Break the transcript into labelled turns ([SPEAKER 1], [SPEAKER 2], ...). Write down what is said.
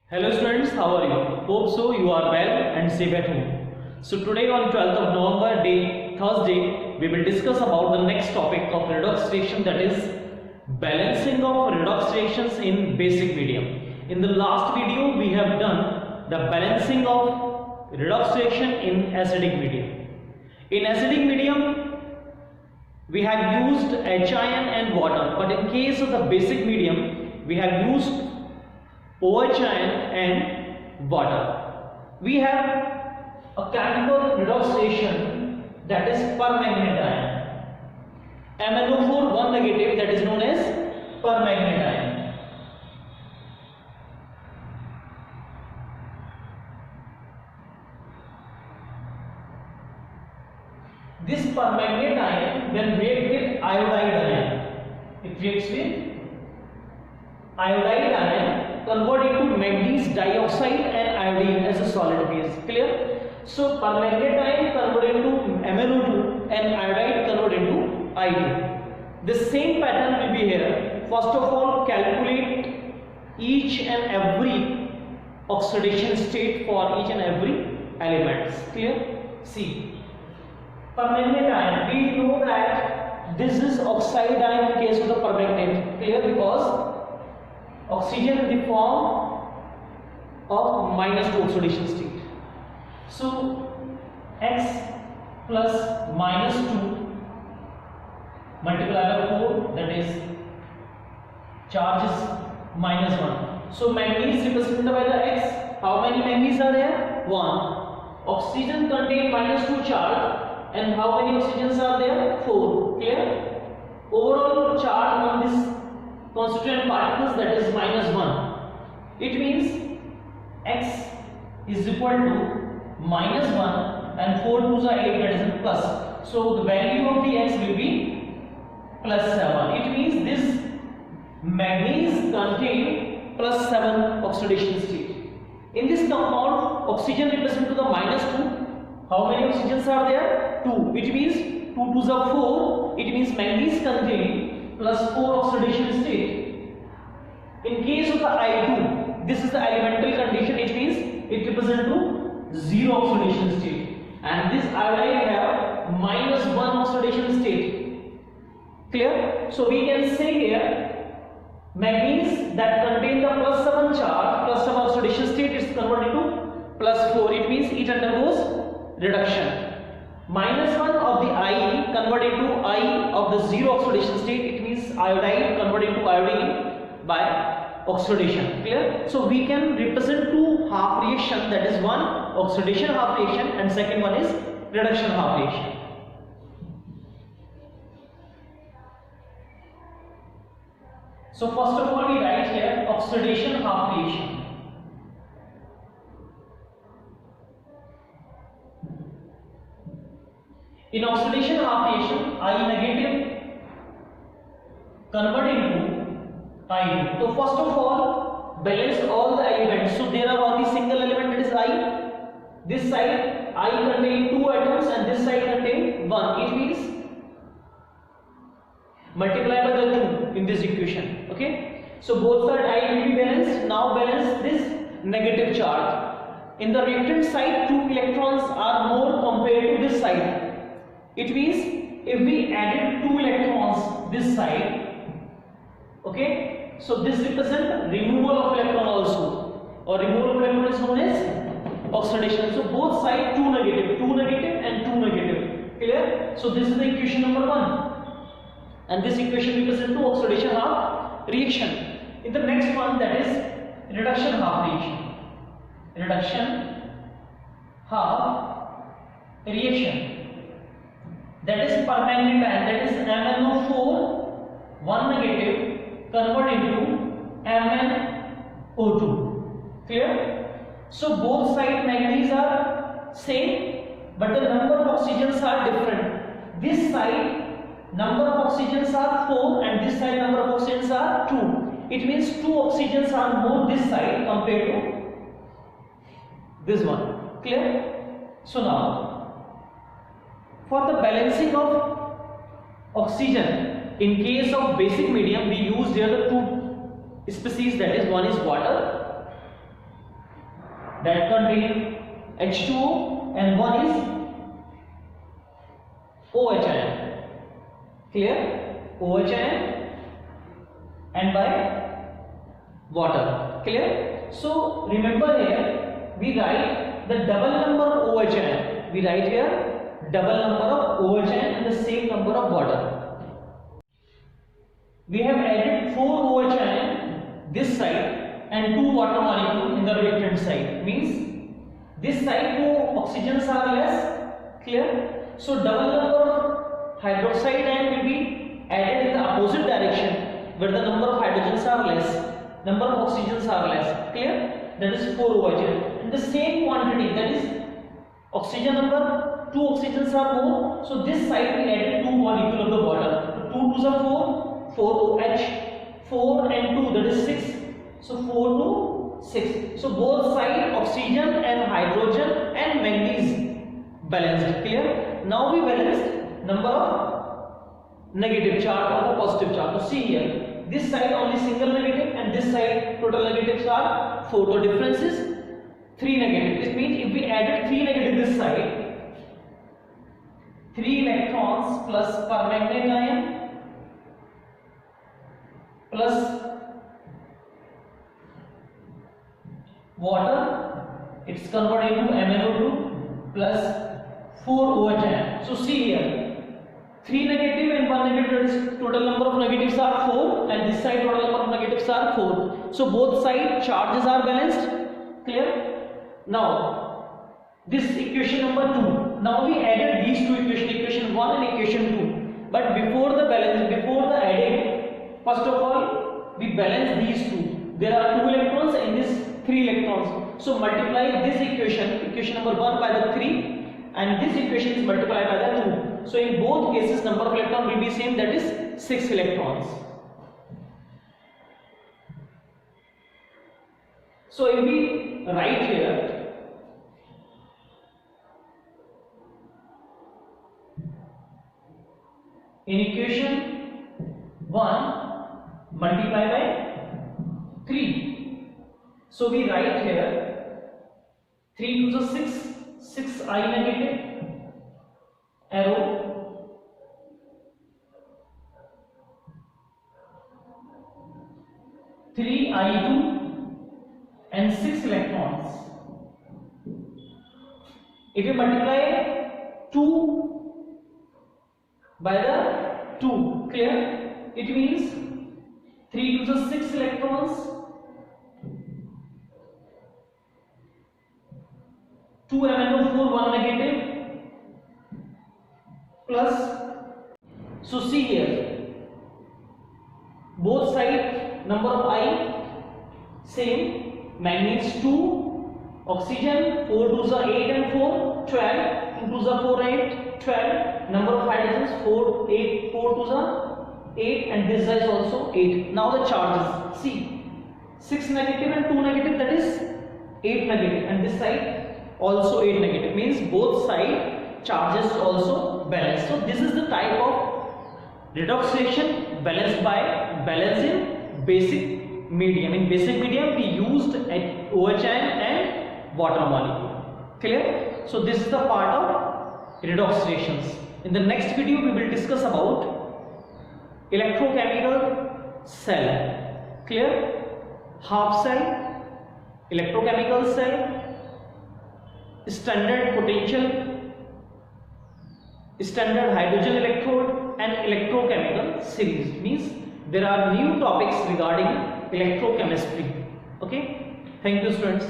[SPEAKER 1] Hello students, how are you? Hope so you are well and safe at home. So today on 12th of November, Thursday, we will discuss about the next topic of redox reaction, that is balancing of redox reactions in basic medium. In the last video we have done the balancing of redox reaction in acidic medium. In acidic medium we have used HIN and water, but in case of the basic medium we have used OHIN and water. We have a chemical redox reaction, that is permanganate ion. MnO4 1 negative, that is known as permanganate ion. This permanganate ion when react with iodide ion, it reacts with iodide ion, convert into manganese dioxide and iodine as a solid phase. Clear? So permanganate ion convert into MnO2 and iodide convert into I2. The same pattern will be here. First of all, calculate each and every oxidation state for each and every element. Clear? See, permanganate ion, we know that this is oxide ion in case of the permanganate. Clear? Because oxygen in the form of -2 oxidation state. So X plus -2 multiplied by 4, that is charge is -1. So manganese represented by the X. How many manganese are there? 1. Oxygen contain -2 charge, and how many oxygens are there? 4. Clear? Overall charge on this constituent particles, that is -1. It means X is equal to -1 and 4 2s are 8, that is a plus. So the value of the X will be +7. It means this manganese contain +7 oxidation state. In this compound, oxygen represent to the -2. How many oxygens are there? 2. It means 2 2s are 4. It means manganese contain +4 oxidation state. In case of the I2, this is the elemental condition. It means it represents to 0 oxidation state, and this iodide have -1 oxidation state. Clear? So we can say here manganese that contain the +7 charge, +7 oxidation state, is converted to +4. It means it undergoes reduction. -1 of the I converted to I of the 0 oxidation state. It means iodide converted to iodine by oxidation. Clear? So we can represent two half reaction, that is one oxidation half reaction and second one is reduction half reaction. So first of all we write here oxidation half reaction. In oxidation half reaction, I negative convert into I2. So first of all, balance all the elements. So there are only single element, that is I. This side I contain 2 atoms and this side contain 1. It means multiply by the 2 in this equation. Okay. So both side I will be balanced. Now balance this negative charge. In the reactant side, 2 electrons are more compared to this side. It means if we added 2 electrons this side, okay, so this represents removal of electron also, or removal of electron is known as oxidation. So both sides 2 negative and 2 negative. Clear? So this is the equation number 1, and this equation represents to oxidation half reaction. In the next one, that is reduction half reaction. Reduction half reaction, that is permanganate ion, that is MnO4 1 negative convert into MnO2. Clear? So both side manganese are same, but the number of oxygens are different. This side number of oxygens are 4 and this side number of oxygens are 2. It means 2 oxygens are more this side compared to this one. Clear? So now for the balancing of oxygen in case of basic medium, we use here the 2 species, that is one is water that contain H2O and one is OH. Clear? OH and by water. Clear? So remember here we write the double number of OH. We write here double number of OH and the same number of water. We have added 4 OH this side and 2 water molecule in the reactant side. Means this side 2 oxygens are less. Clear? So double number of hydroxide ion will be added in the opposite direction where the number of hydrogens are less, number of oxygens are less. Clear? That is 4 OH. And the same quantity, that is oxygen number, 2 oxygens are more. So this side we added 2 molecule of the water. 2 2s are 4, 4 OH, 4 and 2, that is 6. So 4 to 6. So both side oxygen and hydrogen and manganese balanced. Clear? Now we balanced number of negative charge or the positive charge. So see here, this side only single negative and this side total negatives are 4. So difference is 3 negative. This means if we added 3 negative this side, 3 electrons plus permanganate ion plus water, it's converted into MnO2 plus 4 OH. So see here, 3 negative and 1 negative, that is total number of negatives are 4 and this side total number of negatives are 4. So both side charges are balanced. Clear? Now this equation number 2. Now we added these two equations, equation 1 and equation 2. But before the adding, first of all we balance these two. There are 2 electrons and this 3 electrons. So multiply this equation number 1 by the 3 and this equation is multiplied by the 2. So in both cases number of electrons will be same, that is 6 electrons. So if we write here, in equation 1 multiply by 3. So we write here 3 to the 6, 6 I negative, arrow, 3 I2 and 6 electrons. If you multiply 2 by the 2, clear? It means 3 to the 6 electrons, 2 MnO4 1 negative plus. So see here, both side number of I same, manganese 2, oxygen 4 2s are 8 and 4 12, 2 2s are 4 8 12, number of hydrogens 4 8, 4 2s are 8 and this is also 8. Now the charges, see 6 negative and 2 negative, that is 8 negative and this side also 8 negative, means both side charges also balanced. So this is the type of redox reaction balanced by balancing basic medium. In basic medium we used OH and water molecule. Clear? So this is the part of redox reactions. In the next video we will discuss about electrochemical cell. Clear? Half cell, electrochemical cell, standard potential, standard hydrogen electrode and electrochemical series. Means there are new topics regarding electrochemistry. Okay, thank you students.